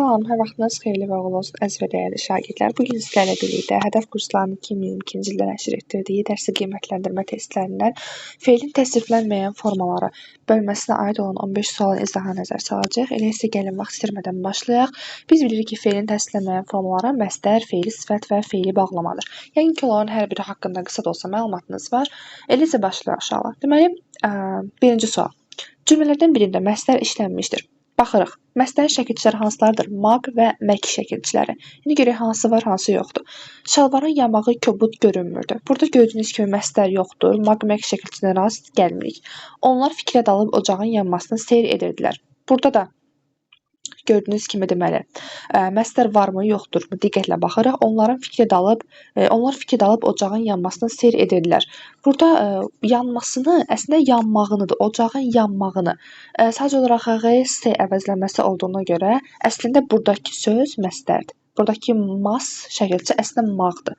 Salam, hər vaxtınız xeyirli və uğurlu olsun əziz və dəyərli şagirdlər. Bu gün sizlərlə birlikdə Hədəf kurslarının 2022-ci ildə nəşr etdirdiyi dərsi qiymətləndirmə testlərindən feilin təsriflənməyən formaları bölməsinə aid olan 15 sualın izahına nəzər salacağıq. Elə isə gəlin vaxt itirmədən başlayaq. Biz bilirik ki, feilin təsriflənməyən formaları məzdər, feili sifət və feili bağlamadır. Yəni ki, onların hər biri haqqında qısa da olsa məlumatınız var. Elə isə başlayaq uşaqlar. Deməli, birinci sual. Cümlələrdən birində məzdər işlənmişdir. Baxırıq. Məzdərin şəkilçiləri hansılardır? Maq və mək şəkilçiləri. İndi görək hansı var, hansı yoxdur. Şalvarın yamağı kobud görünmürdü. Burada gördüyünüz kimi məzdər yoxdur. Maq, mək şəkilçisinə rast gəlmirik. Onlar fikrə dalıb ocağın yanmasını seyr edirdilər. Burada da gördüyünüz kimi deməli, məzdər varmı, yoxdurmu? Diqqətlə baxırıq. Onlar fikrə dalıb ocağın yanmasını seyr edirdilər. Burada yanmasını, əslində yanmağınıdır, ocağın yanmağını. Sadəcə olaraq S əvəzlənməsi olduğuna görə əslində buradakı söz məzdərdir. Buradakı mas şəkilçisi əslində mağdır.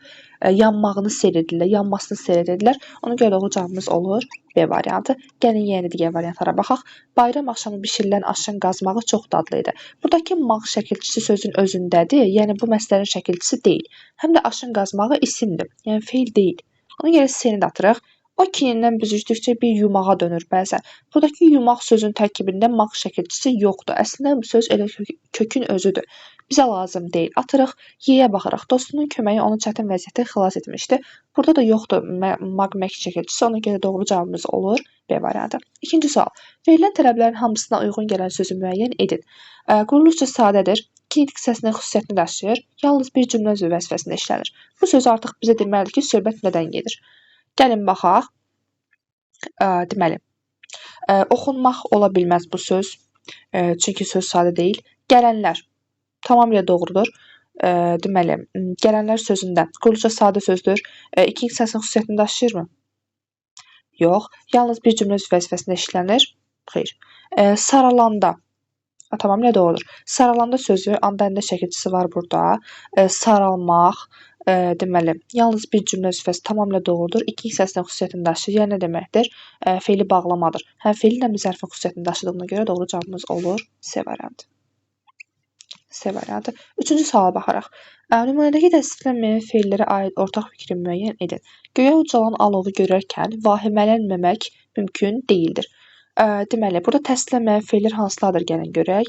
Yanmağını seyr edirlər, yanmasını seyr edirlər. Ona görə doğru cavabımız olur B variantı. Gəlin yenə digər variantlara baxaq. Bayram axşamı bişirilən aşın qazmağı çox dadlı idi. Buradakı mağ şəkilçisi sözün özündədir. Yəni bu məzdərin şəkilçisi deyil. Həm də aşın qazmağı isimdir. Yəni feil deyil. Ona görə C-ni də atırıq. O kinindən büzüşdükcə bir yumağa dönür bəzən. Buradakı yumaq sözün tərkibində maq şəkilçisi yoxdur. Əslində bu söz elə kökün özüdür. Bizə lazım deyil. Atırıq, Y-yə baxırıq. Dostunun köməyi onu çətin vəziyyətə xilas etmişdi. Burada da yoxdur maq, mək şəkilçisi. Ona görə doğru cavabımız olur B variantı. İkinci sual. Verilən tələblərin hamısına uyğun gələn sözü müəyyən edin. Quruluşca sadədir. Kinetik hissəsinin xüsusiyyətini daşıyır. Yalnız bir cümlə vəzifəsində işlənir. Bu söz artıq bizə deməlidir ki, söhbət nədən gedir? Gəlin baxaq. Deməli, oxunmaq ola bilməz bu söz. Çünki söz sadə deyil. Gələnlər tamamilə doğrudur. Deməli, gələnlər sözündə quruluşca sadə sözdür. İki hissəsinin xüsusiyyətini daşıyırmı? Yox. Yalnız bir cümlə vəzifəsində işlənir. Xeyr. Saralanda tamamilə doğrudur. Saralanda sözü anda-əndə şəkilçisi var burada. Saralmaq, deməli, yalnız bir cümlə vəzifəsi tamamilə doğrudur. İki hissəsinin xüsusiyyətini daşıyır. Yəni nə deməkdir? Feili bağlamadır. Həm feilin həm də zərfin xüsusiyyətini daşıdığına görə doğru cavabımız olur C variantı. C variantı. Üçüncü suala baxaraq. Nümunədəki təsdiqlənməyən feillərə aid ortaq fikri müəyyən edin. Göyə ucalan alovu görərkən vahimələnməmək mümkün deyildir. Deməli, burada təsdiqlənməyən feillər hansılardır gəlin görək.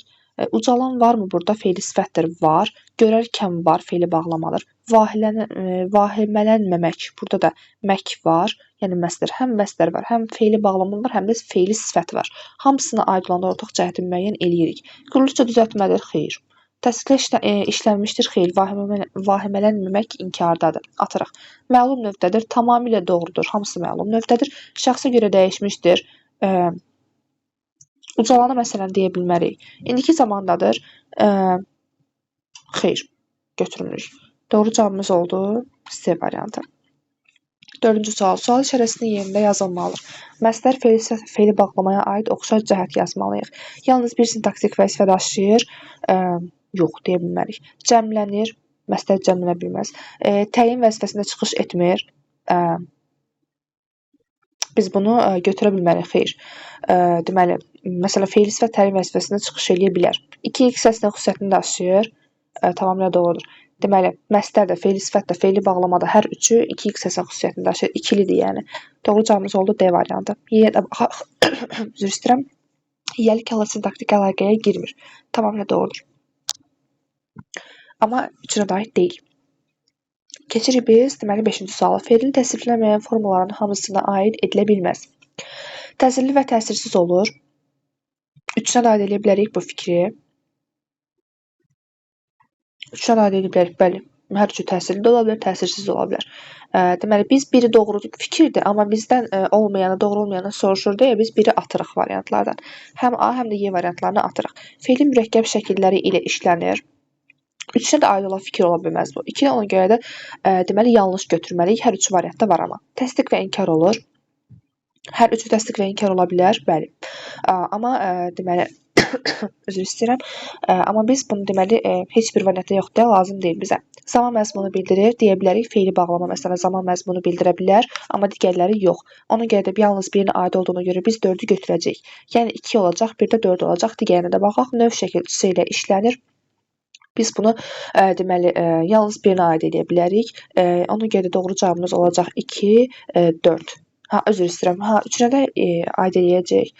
Ucalan varmı burada? Feili sifətdir. Var. Görərkən var. Feili bağlamadır. Vahimələnməmək. Burada da mək var. Yəni məzdər. Həm məzdər var, həm feili bağlama var, həm də feili sifət var. Hamısına aid olan ortaq cəhəti müəyyən eləyirik. Quruluşca düzəltmədir. Xeyr. Təsdiqlə işlənmişdir. Xeyr. Vahimələnməmək inkardadır. Atırıq. Məlum növdədir. Tamamilə doğrudur. Hamısı məlum növdədir. Şəxsə görə dəyişmişdir. Ucalanı məsələn deyə bilmərik. İndiki zamandadır. Xeyr. Götürmürük. Doğru cavabımız oldu C variantı. Dördüncü sual. Sual işarəsinin yerində yazılmalıdır. Məzdər feili bağlamaya aid oxşar cəhət yazmalıyıq. Yalnız bir sintaktik vəzifə daşıyır. Yox, deyə bilmərik. Cəmlənir. Məzdər cəmlənə bilməz. Təyin vəzifəsində çıxış etmir. Biz bunu götürə bilmərik. Xeyr. Deməli, məsələn, feil sifət təyin vəzifəsində çıxış edə bilər. İki hissəsinin xüsusiyyətini daşıyır. Tamamilə doğrudur. Deməli, məzdər də, feil sifət də, feili bağlamada hər üçü 2x xüsusiyyətini daşıyır. İkilidir, yəni. Doğru cavabımız oldu D variantı. Y-də baxaq. Üzr istəyirəm. Yəlik hala sintaktik əlaqəyə girmir. Tamamilə doğrudur. Amma üçünə də aid deyil. Keçirik biz, deməli, 5-ci suala. Feilin təsriflənməyən formaların hamısına aid edilə bilməz. Təsirli və təsirsiz olur. Üçünə də aid edə bilərik bu fikri. Üçünə də aid edə bilərik, bəli. Hər üçü təsirli də ola bilər, təsirsiz ola bilər. Deməli, biz biri doğru fikirdir, amma bizdən olmayanı, doğru olmayanı soruşur deyə biz biri atırıq variantlardan. Həm A, həm də Y variantlarını atırıq. Feilin mürəkkəb şəkilləri ilə işlənir. Üçünə də aid olan fikir ola bilməz bu. İki, ona görə də deməli, yanlış götürməliyik. Hər üçü variantda var amma. Təsdiq və inkar olur. Hər üçü təsdiq və inkar ola bilər, bəli. Amma deməli, üzr istəyirəm. Amma biz bunu deməli heç bir variantda yoxdur, lazım deyil bizə. Zaman məzmunu bildirir, deyə bilərik. Feili bağlama məsələn zaman məzmunu bildirə bilər, amma digərləri yox. Ona görə də yalnız birinə aid olduğuna görə biz 4-ü götürəcəyik. Yəni 2 olacaq, bir də 4 olacaq. Digərinə də baxaq. Növ şəkilçisi ilə işlənir. Biz bunu deməli yalnız birinə aid edə bilərik. Ona görə də doğru cavabımız olacaq 2, 4. Üzr istəyirəm. Üçünə də aid eləyəcək.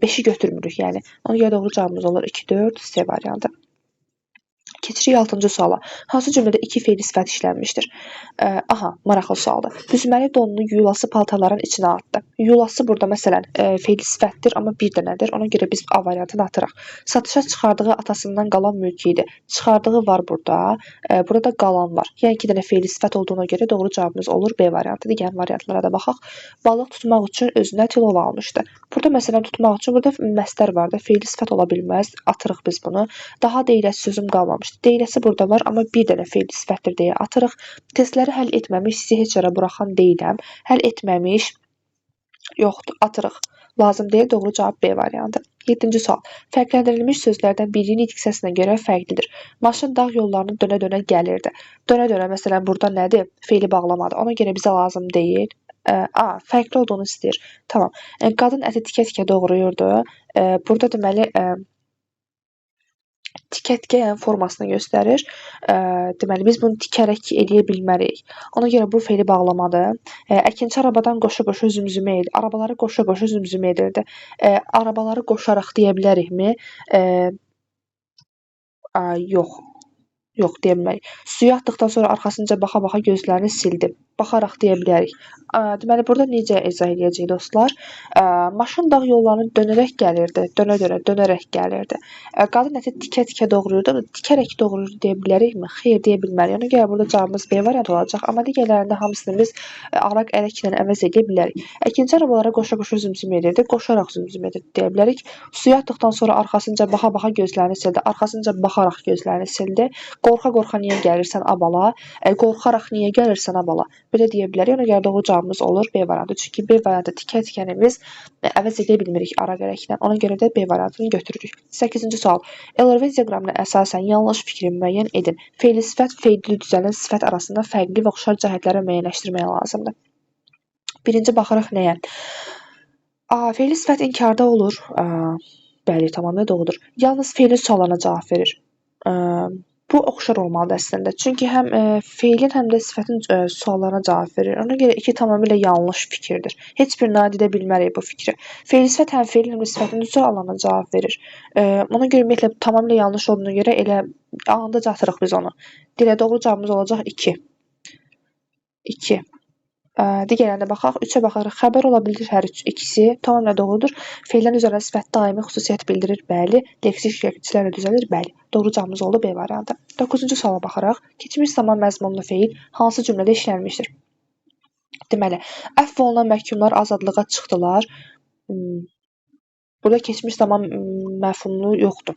5-i götürmürük, yəni. Ona görə doğru cavabımız olur 2, 4, C variantı. Keçirik 6-cı suala. Hansı cümlədə 2 fe'li sifət işlənmişdir? Maraqlı sualdır. Büzməli donunu yulası paltarların içinə atdı. Yulası burada məsələn fe'li sifətdir, amma bir dənədir. Ona görə biz A variantını atırıq. Satışa çıxardığı atasından qalan mülkü idi. Çıxardığı var burada. Burada qalan var. Yəni 2 dənə fe'li sifət olduğuna görə doğru cavabımız olur B variantı. Digər variantlara da baxaq. Balıq tutmaq üçün özünə tilov almışdı. Burada məsələn tutmaq üçün burada məstər var da, fe'li sifət ola bilməz. Atırıq biz bunu. Daha deyiləsi sözüm qalmamışdı. Deyiləsi burada var, amma bir dənə fe'li sifətdir deyə atırıq. Testləri həll etməmiş, sizi heç yerə buraxan deyiləm. Həll etməmiş, yoxdur, atırıq. Lazım deyil, doğru cavab B variantı. 7-ci sual. Fərqləndirilmiş sözlərdən biri nitq səsinə görə fərqlidir. Maşın dağ yollarını dönə-dönə gəlirdi. Dönə-dönə məsələn burada nədir? Fe'li bağlamadı. Ona görə bizə lazım deyil. Fərqli olduğunu istəyir. Tamam. Qadın əti tikə-tikə doğrayırdı. Burada deməli tikə-tikə yəni formasını göstərir. Deməli biz bunu tikərək eləyə bilmərik. Ona görə bu fe'li bağlamadır. Əkinçi arabadan qoşa-qoşa zümzümə edir. Arabaları qoşa-qoşa zümzümə edirdi. Arabaları qoşaraq deyə bilərikmi? Yox, deyə bilmərik. Suya atdıqdan sonra arxasınca baxa-baxa gözlərini sildi. Baxaraq deyə bilərik. Deməli, burada necə izah edəcəyik dostlar? Maşın dağ yollarını dönərək gəlirdi. Dönərək gəlirdi. Qadın əti tikə-tikə doğrayırdı. Tikərək doğrayırdı deyə bilərikmi? Xeyr, deyə bilmərik. Ona görə burada cavabımız B variantı olacaq. Amma digərlərində hamısını biz araq ələklə əvəz edə bilərik. Əkinçi arabalara qoşa-qoşa zümzüm edirdi. Qoşaraq zümzüm edirdi deyə bilərik. Suya atdıqdan sonra arxasınca baxa-baxa gözlərini sildi. Arxasınca baxaraq gözlərini sildi. Qorxa-qorxa niyə gəlirsən a bala? Qorxaraq niyə gəlirsən a bala? Belə deyə bilərik. Ona görə doğru cavabımız olur B variantı. Çünki B variantı tikə-tikəni biz əvəz edə bilmirik araq ələklə. Ona görə də B variantını götürürük. 8-ci sual. Eloviz diaqramına əsasən yanlış fikri müəyyən edin. Fe'li sifət, fe'li düzələn sifət arasında fərqli və oxşar cəhətləri müəyyənləşdirmək lazımdır. Birinci baxırıq nəyə? Fe'li sifət inkarda olur. Bəli, tamamilə doğrudur. Yalnız fe'li suallarına cavab verir. Bu oxşar olmalıdır əslində. Çünki həm fe'lin, həm də sifətin suallarına cavab verir. Ona görə 2 tamamilə yanlış fikirdir. Heç birini aid edə bilmərik bu fikri. Fe'li sifət həm fe'lin, həm də sifətin suallarına cavab verir. Ona görə ümumiyyətlə tamamilə yanlış olduğuna görə elə anında atırıq biz onu. Dilə doğru cavabımız olacaq 2. 2. Digərlərinə baxaq. 3-ə baxarıq. Xəbər ola bilir hər ikisi. Tamamilə doğrudur. Fe'ldən üzərində sifət daimi xüsusiyyət bildirir. Bəli. Leksik şəkilçilərlə düzəlir. Bəli. Doğru cavabımız oldu B variantı. 9-cu suala baxaraq. Keçmiş zaman məzmunlu fe'il hansı cümlədə işlənmişdir? Deməli, əfv olunan məhkumlar azadlığa çıxdılar. Burada keçmiş zaman məfhumlu yoxdur.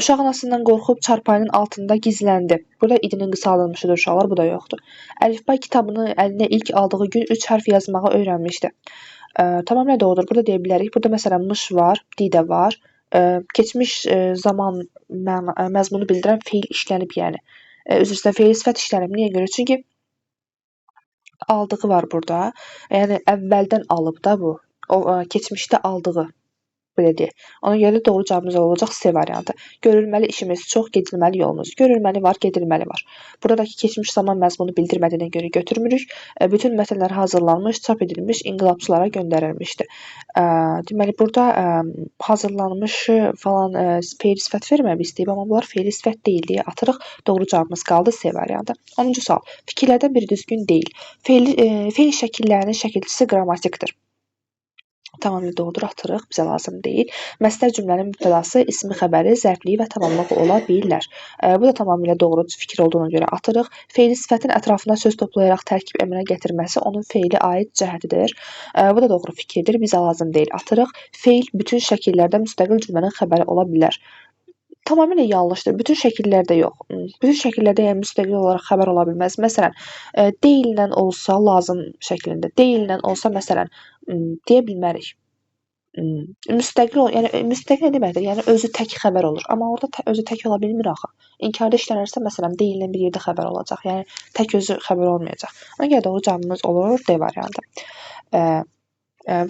Uşaq anasından qorxub çarpayının altında gizləndi. Burada idinin qısaldılmışıdır uşaqlar, bu da yoxdur. Əlifba kitabını əlinə ilk aldığı gün 3 hərf yazmağı öyrənmişdi. Tamamilə doğrudur. Burada deyə bilərik. Burada məsələn mış var, didə var. Keçmiş zaman məzmunu bildirən fe'il işlənib, yəni. Üzr istəyirəm, fe'li sifət işlənib. Niyə görə? Çünki aldığı var burada. Yəni əvvəldən alıb da bu. O keçmişdə aldığı. Belə deyək. Ona görə doğru cavabımız olacaq C variantı. Görülməli işimiz çox, gedilməli yolumuz. Görülməli var, gedilməli var. Buradakı keçmiş zaman məzmunu bildirmədiyinə görə götürmürük. Bütün mətnlər hazırlanmış, çap edilmiş, inqilabçılara göndərilmişdi. Deməli, burada hazırlanmışı falan fe'li sifət vermək istəyib, amma bunlar fe'li sifət deyil deyə atırıq. Doğru cavabımız qaldı C variantı. 10-cu sual. Fikirlərdən biri düzgün deyil. Fe'l şəkillərinin şəkilçisi qrammatikdir. Tamamilə doğrudur, atırıq, bizə lazım deyil. Məstər cümlənin mübtədası, ismi xəbəri, zərfliyi və tamamlığı ola bilirlər. Bu da tamamilə doğru fikir olduğuna görə atırıq. Fe'li sifətin ətrafına söz toplayaraq tərkib əmələ gətirməsi onun fe'li aid cəhətidir. Bu da doğru fikirdir, bizə lazım deyil, atırıq. Fe'l bütün şəkillərdə müstəqil cümlənin xəbəri ola bilər. Tamamilə yanlışdır. Bütün şəkillərdə yox. Bütün şəkillərdə yəni müstəqil olaraq xəbər ola bilməz. Məsələn, deyillə olsa lazım şəklində. Deyillə olsa məsələn deyə bilmərik. Yəni müstəqil nə deməkdir? Yəni özü tək xəbər olur. Amma orada özü tək ola bilmir axı. İnkarda işlənirsə məsələn deyillə bir yerdə xəbər olacaq. Yəni tək özü xəbər olmayacaq. Ona görə doğru cavabımız olur D variantı.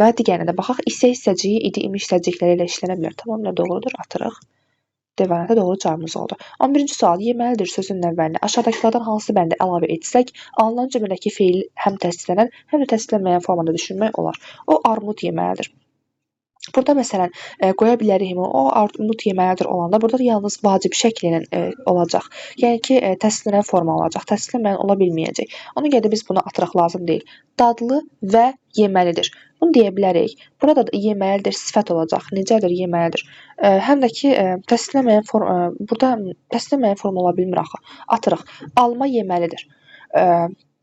Və digərinə də baxaq. İsə hissəciyi, idi, imiş hissəcikləri ilə işlənə bilər. Tamamilə doğrudur, atırıq. D variantı doğru cavabımız oldu. 11-ci sual. Yeməlidir sözünün əvvəlinə aşağıdakılardan hansı bəndə əlavə etsək, alınan cümlədəki feil həm təsdiqlənən, həm də təsdiqlənməyən formada düşünmək olar. O armud yeməlidir. Burada məsələn qoya bilərik o armud yeməlidir olanda burada yalnız vacib şəkli ilə olacaq. Yəni ki, təsdiqlənən forma olacaq. Təsdiqlənməyən ola bilməyəcək. Ona görə də biz bunu atıraq lazım deyil. Dadlı və yeməlidir. Bunu deyə bilərik. Burada da yeməlidir sifət olacaq. Necədir yeməlidir? Həm də ki, burada təsdiqlənməyən forma ola bilmir axı. Atırıq. Alma yeməlidir.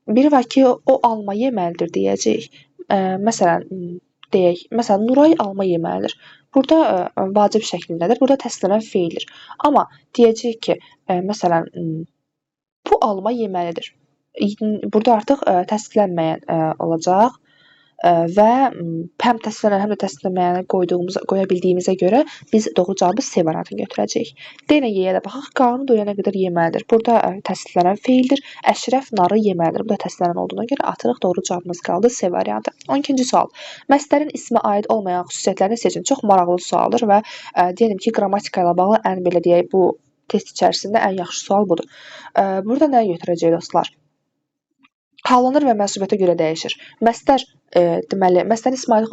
Biri var ki, o alma yeməlidir deyəcək. Məsələn, deyək, məsələn, Nuray alma yeməlidir. Burada vacib şəklindədir. Burada təsdiqlənən feildir. Amma deyəcək ki, məsələn, bu alma yeməlidir. Burada artıq təsdiqlənməyən olacaq və həm təsdiqlənən, həm də təsdiqlənməyəni qoya bildiyimizə görə biz doğru cavabı C variantını götürəcəyik. D ilə Y-yə də baxaq. Qarnı doyana qədər yeməlidir. Burada təsdiqlənən feildir. Əşrəf narı yeməlidir. Bu da təsdiqlənən olduğuna görə atırıq. Doğru cavabımız qaldı C variantı. 12-ci sual. Məsdərin ismə aid olmayan xüsusiyyətlərini seçin. Çox maraqlı sualdır və deyəlim ki, qrammatika ilə bağlı ən belə deyək, bu test içərisində ən yaxşı sual budur. Burada nə götürəcək dostlar? Hallanır və mənsubiyyətə görə dəyişir. Məsdər deməli, məsdərin ismə aid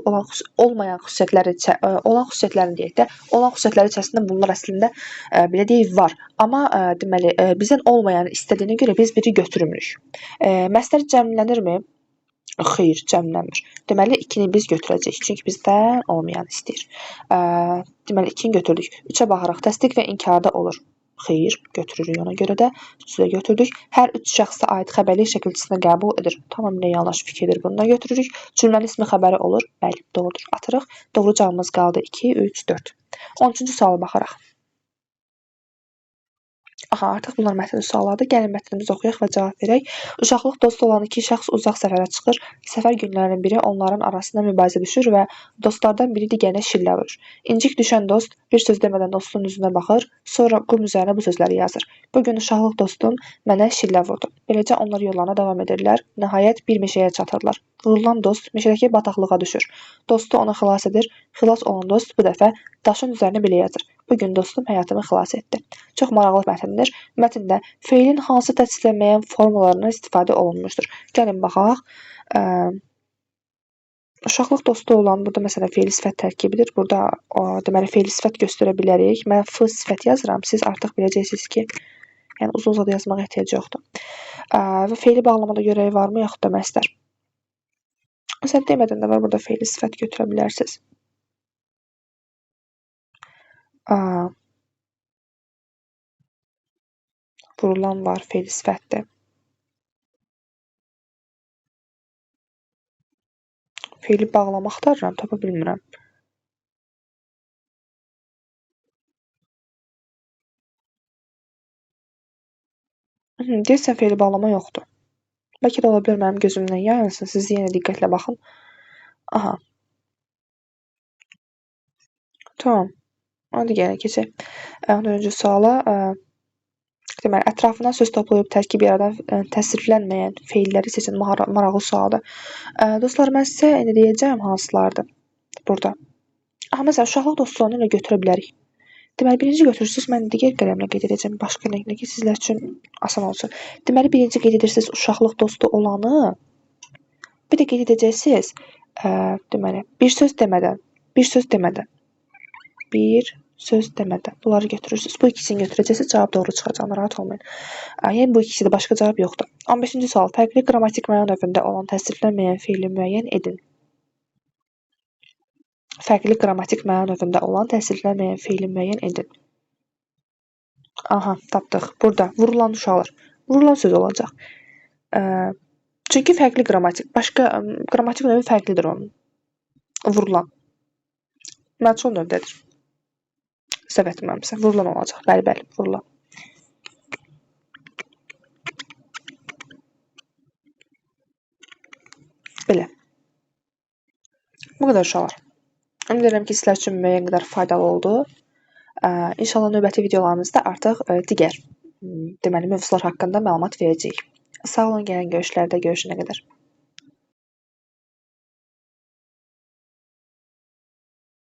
olmayan xüsusiyyətlərini deyək də, olan xüsusiyyətləri içərisində bunlar əslində belə deyək var. Amma deməli, bizdən olmayanı istədiyinə görə biz biri götürmürük. Məsdər cəmlənirmi? Xeyr, cəmlənmir. Deməli, 2-ni biz götürəcəyik. Çünki bizdən olmayanı istəyir. Deməli, 2-ni götürdük. 3-ə baxaraq təsdiq və inkarda olur. Xeyr, götürürük ona görə də. 3-ü də götürdük. Hər 3 şəxsə aid xəbərlik şəkilçisini qəbul edir. Tamamilə yanlış fikirdir. Bunu da götürürük. Cümlənin ismi xəbəri olur. Bəli, doğrudur. Atırıq. Doğru cavabımız qaldı 2, 3, 4. 13-cü suala baxaraq. Aha, artıq bunlar mətnli suallardır. Gəlin mətnimizi oxuyaq və cavab verək. Uşaqlıq dostu olan iki şəxs uzaq səfərə çıxır. Səfər günlərinin biri onların arasında mübarizə düşür və dostlardan biri digərinə şillə vurur. İncik düşən dost bir söz demədən dostunun üzünə baxır, sonra qum üzərinə bu sözləri yazır. Bugün uşaqlıq dostum mənə şillə vurdu. Beləcə onlar yollarına davam edirlər. Nəhayət bir meşəyə çatırlar. Vurulan dost meşədəki bataqlığa düşür. Dostu onu xilas edir. Xilas olan dost bu dəfə daşın üzərinə belə yazır. Bugün dostum həyatımı xilas etdi. Çox maraqlı mətndir. Mətndə feilin hansı təsdiqlənməyən formalarından istifadə olunmuşdur? Gəlin baxaq. Uşaqlıq dostu olan burada məsələn feil sifət tərkibidir. Burada deməli feil sifət göstərə bilərik. Mən f sifət yazıram. Siz artıq biləcəksiniz ki, yəni uzun-uzadı yazmağa ehtiyac yoxdur. Və feili bağlamada görəyi varmı, yaxud da məsdər? Məsələn demədən də var burada feil sifət götürə bilərsiniz. Vurulan var, feil sifətdir. Feili bağlama axtarıram, tapa bilmirəm. Deyəsən feili bağlama yoxdur. Bəlkə də ola bilər mənim gözümdən yayılsın. Siz yenə diqqətlə baxın. Aha. Tamam. Hadi gəlin keçək. 14-cü suala. Deməli, ətrafından söz toplayıb tərkib yaradan təsriflənməyən feilləri seçin. Maraqlı sualdır. Dostlar, mən sizə indi deyəcəyim hansılardır burada. Məsələn, uşaqlıq dostluğunu ilə götürə bilərik. Deməli, birinci götürürsünüz, mən digər qələmlə qeyd edəcəm başqa rənglə ki, sizlər üçün asan olsun. Deməli, birinci qeyd edirsiniz uşaqlıq dostu olanı. Bir də qeyd edəcəksiniz, deməli, bir söz demədən. Bunları götürürsünüz. Bu ikisini götürəcəksiniz, cavab doğru çıxacaq, narahat olmayın. Yəni, bu ikisi də başqa cavab yoxdur. 15-ci sual. Fərqli qrammatik məna növündə olan təsriflənməyən feili müəyyən edin. Fərqli qrammatik məna növündə olan təsriflənməyən feili müəyyən edin. Aha, tapdıq. Burada vurulan uşaqlar. Vurulan söz olacaq. Çünki fərqli qrammatik. Başqa qrammatik növü fərqlidir onun. Vurulan. Məchul növdədir. Səhv etməmişəm. Vurulan olacaq. Bəli, vurulan. Belə. Bu qədər uşaqlar. Ümid edirəm ki, sizlər üçün müəyyən qədər faydalı oldu. İnşallah növbəti videolarımızda artıq digər deməli mövzular haqqında məlumat verəcəyik. Sağ olun, gələn görüşlərdə görüşənə qədər.